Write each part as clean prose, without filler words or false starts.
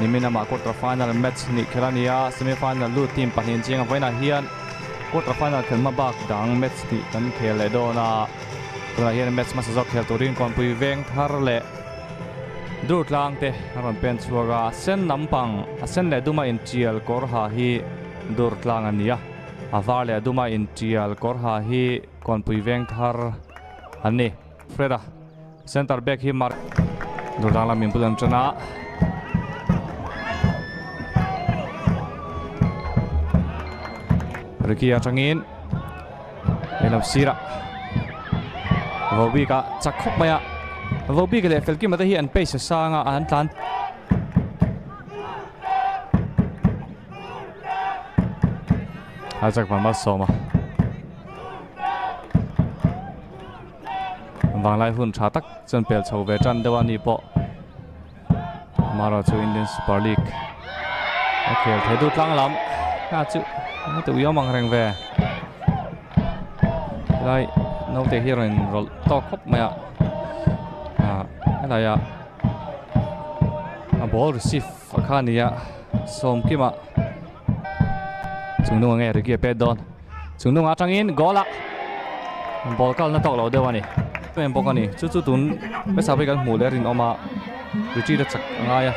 Niminama quarter final match ni khelania semi final lu team pahin chinga voina hian quarter final khelma bak dang match ni kan khele dona tuna hian match ma sajok khel turin kon pui veng thar le dur tlang te ran pen chuaga sen lampang sen le duma in chial kor ha hi dur tlang ania avar le duma in chial kor ha hi kon pui veng thar ani Freda center back hi mar dur tlang la min pulan chana Ricky atangin elam sira Vobi ka chakhop maya Vobi ke le felki mata hi an pace sanga an tlan Ajak mama soma Wang lai hun cha tak chen pel chho ve chan dewani po Mara chu Indian Super League Okay thedu tlang lam ka chu tự yếu mang rèn về đây nấu để hiện rồi to khóc mẹ cái này ball receive khá nia xôm kia mà chúng nó nghe được kia pet don chúng nó ngã trăng in goal ạ ball cao nó tọt lỗ đâu anh em bóc anh chút tún bây giờ bây giờ mù lên oma retreat được chặt ngay à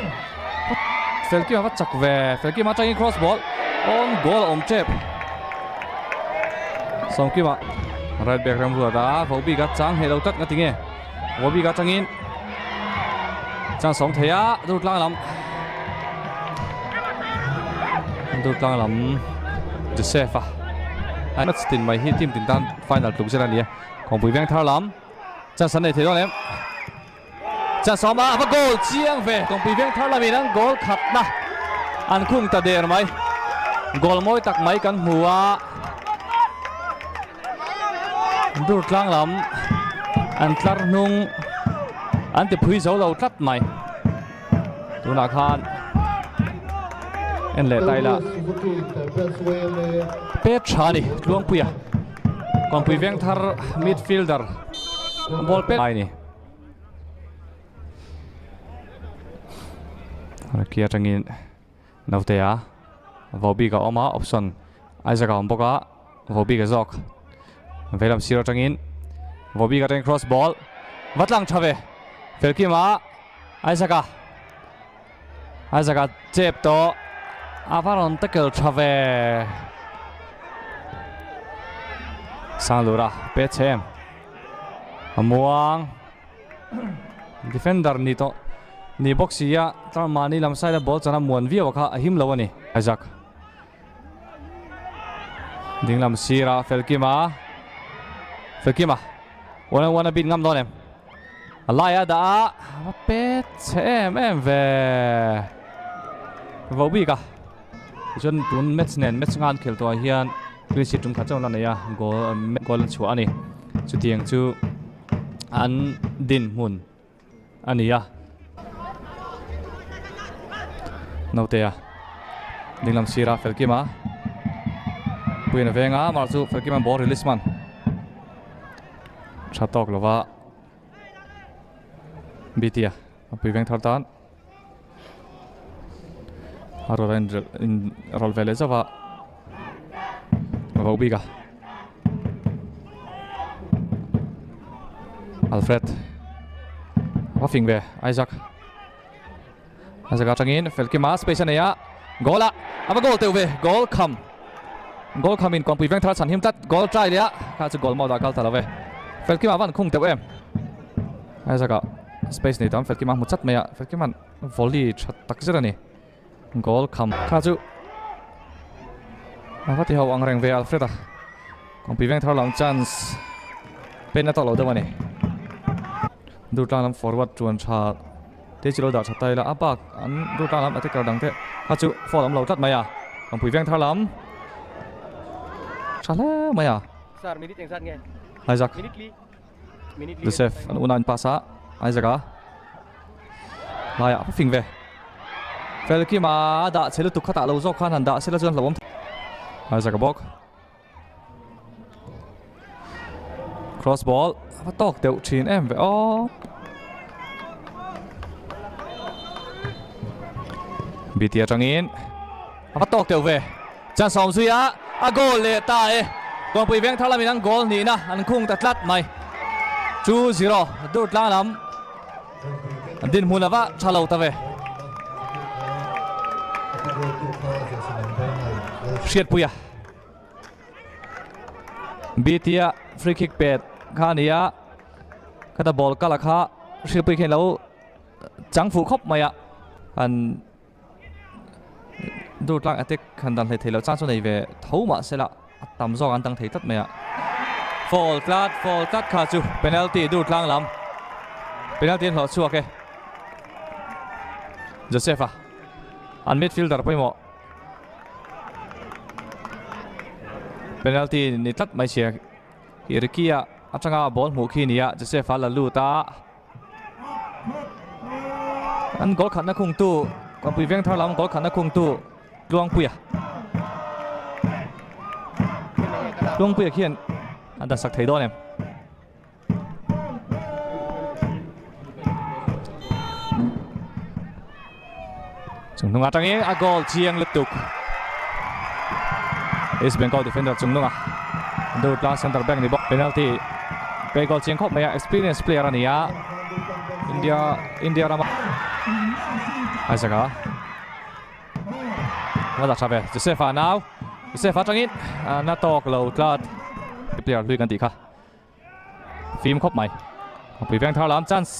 fel kia bắt chặt về fel kia mà trăng in cross ball on goal om chep som ki ma right back ram ru da Vobi ga chang he lo tat nga tinge Vobi ga changin chang som theya dur tlang lam de safe ai mất tin mai hi team tin tan final tuk jela nia kong bui veng thar lam chang san nei the don em chang som a va goal chiang ve kong bui veng thar lam in an goal khat na an khung ta der mai goal moi tak mai kan hua dur tlang lam an tlar nung an te phui zo lo tlat mai tuna khan en le tai la pet chani luang puya kon pui veng thar midfielder ball pet ai ni kia tangin nautea Vobi ka oma option Isaac om boka Vobi ka zok velam siro tangin Vobi ka teng cross ball vatlang chave felkima Isaac chep to avaron tackle chave sanglura pechem amuang defender ni to ni boxia tarmani lam side ball chana muan via kha ahim lawani Isaac Dinglam sira felkima wana bit ngam don em alaya da pet em ve Vobi ka chon tun match ngan khel to hian krisit tum khachaw na ya goal chu ani chu tiang chu an din mun ania nautea Dinglam sira felkima Puina venga marchu felkima ball release man chatok lova bitia pui veng thar tan aro in rol vele zawa Vobi ka Alfred wafing ve Isaac atangin felkima space ania gola aba goal teuve goal come in kon pui veng thar chan him tat goal try lia kha chu goal mo da kal talave felkima van khung teu em Isaac space ni tam felkima mu chat meya felkima volley chat tak zera ni goal come kha chu avati ho ang reng ve Alfred kon pui veng thar long chance pen na to lo da mani dur tlang lam forward chuan tha te chilo da chatai la apak an dur tlang lam attacker dang te kha chu for lam lo tat maya kon pui veng thar lam chala maya sar minute yang sat nge Isaac minute the safe an unan pasa Isaac laya phing ve felkima da chelu tu khata lo zo khan han da sela chuan lawam Isaac bok cross ball tok teu thin em ve BT atangin apatok teu ve chan som suya a goal le ta e kon pui veng thala min ang goal ni na an khung ta tlat mai 2-0 dur tlang lam din hunava thalo ta ve Siat puya BT free kick pet khania kata ball kala kha siat pui khen lo chang fu khop maya an dur tlang attack khan dan thei lo chan so nei ve thoma sela tam zong an tang thei tat maya fall clat kha chu penalty dur tlang lam penalty ho chu ke Josefa an midfielder poimo penalty ni tlat mai sia Irikia atanga ball mu khi nia Josefa la luta an gol khan na khung tu kon pui veng thar lam gol khan na khung tu luang puya khian an da sak thei don em chung nunga tangi a goal chiang lutuk East Bengal defender chung nunga do plan center back ni box penalty pe goal chiang khop maya experience player ania India rama Aizaga Nada Chave Josefa now Josefa tangin na tok lo tlat player lui kan ti kha phim khop mai pui veng thar lam chance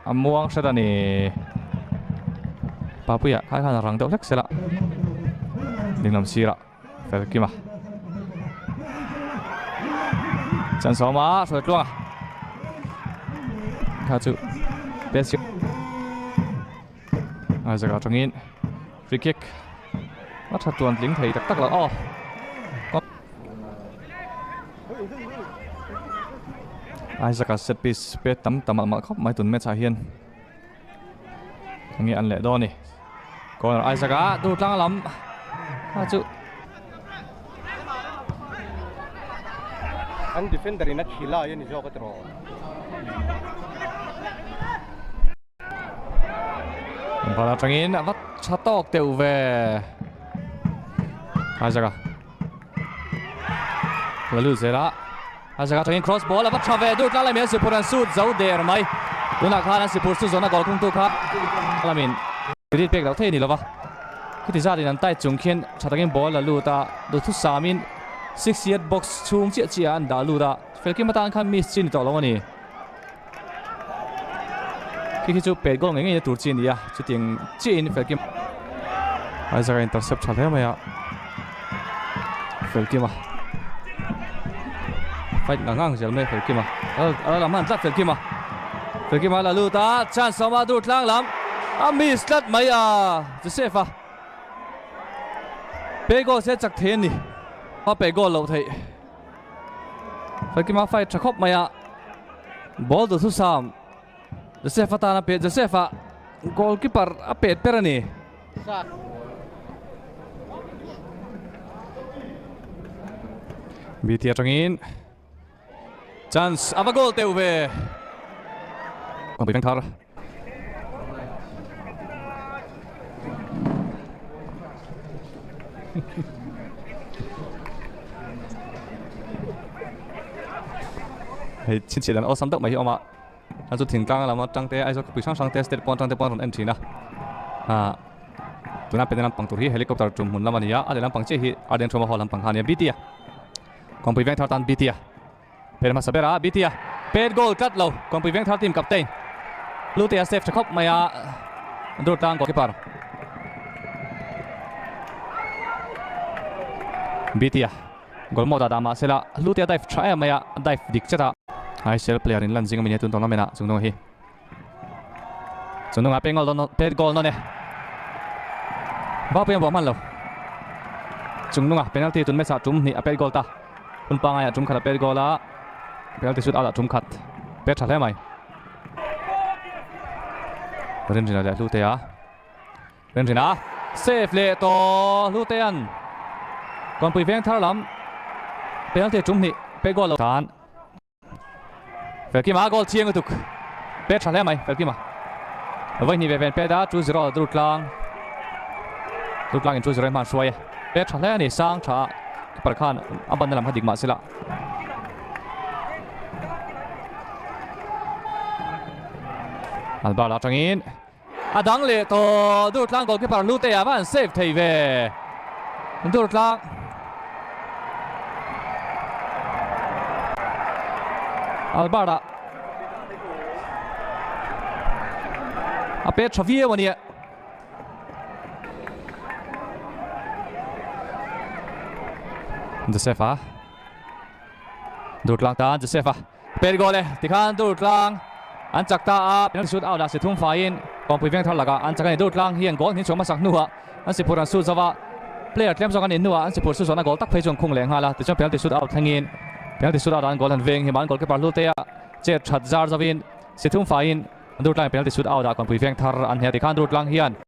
amuang sadani papuya khai khan rang deuh lek sela dinglam sira felkima chan soma soi tlunga kha chu basic Aizaga tangin free kick mắt thật tuần lính thầy tắc là Aizaga set piece pe tam mal khóc mai tuần mét sa hiên nghe ăn lẹ đo nè còn Aizaga đu trăng lắm chứ Ang defender ina khila yan iso ka tro. Bala tangin vắt chatok teu về Aizaga lalu zera Aizaga tangin cross ball la vắt cha về dur tlang lai me sipuran sut zau der mai tuna khana sipur su zona gol khung tu kha alamin rit pek dau the ni lova kiti za din an tai chung khen chatangin ball la lu ta du thu samin 6 yard box chung chi an da lu da felki matan khan miss chin to lo ni khi chu pe gol ngai tur chin ya chu ting chin felki Aizaga intercept chale maya felki ma fight ngang jel me felki ma lam han tlat felki ma la lu ta chance sama dur tlang lam a miss tlat mai Josefa pe gol se chak the ni ma pe gol lo thei felki ma fight chakhop maya ball du thu sam Josefa ta na pe Josefa goalkeeper a pe perani BT atangin chance ava goal teu ve kon pui veng thar hei chin chilan awesome dak mai oma an chu thing tlang lama tangte ai zo pui sang te state point ron entry na tuna pe nan pang tur hi helicopter tum mun lamania ale lam pang che hi aden thoma hol lam pang hania BT kon pui veng thar tan BT per ma sabera BT per goal cut lo kon pui veng thar team captain lutia save chakhop maya dur tang goalkeeper BT gol moda dama sela lutia dive try maya dive dik chata ai sel player in lanjing mini tun tona mena chungno hi chungno apengol don per goal no ne ba pe bo man lo chungno penalty tun me sa tum ni apel goal ta un pa nga tum khala per goal a penalty shoot ala tum khat pe thale mai Renjina le lutea Renjina save le to lutean kon pui veng thar lam penalty tum ni pe goal lo tan felki ma goal chiang tuk pe thale mai felki ma vai ni ve ven pe da 2-0 dur tlang รูปร่างอินทรูจะเริ่มมาช่วยเป็ดทะเลนี่สร้างช้าประคานอับบันนั่นลำพัดดิกมาสิละอัลบาร์ลาจังอินอดังเลยตัวดูดล่างกอลคีปเปอร์ลูเตียวันเซฟทีเวดูดล่างอัลบาร์อาเป็ดชาวีวันนี้เจเซฟดูดล่างตาเจเซฟเป็ดกอลเลยที่ข้างดูดล่างอันจักตาเป็นที่สุดเอาดาสิทุ่มไฟน์กองปุยเวียงทันหลักอันจักรดูดล่างเฮียงกอลนี่ชมมาสักนัวอันสิพูดอันสู้ซะว่าเพลย์เตรียมส่งกันอินนัวอันสิพูดสู้สอนกอลตักเพย์จงคงแรงฮาละแต่ช่วงเป็นที่สุดเอาทั้งอินเป็นที่สุดเอาดันกอลทันเวงเฮียมันกอลก็ปาร์ลูเตียเจ็ดชัดจาร์จวินสิทุ่มไฟน์ดูดล่างเป็นที่สุดเอาดากองปุยเวียงทันอันเฮียที่ข้างดูดล่างเฮียน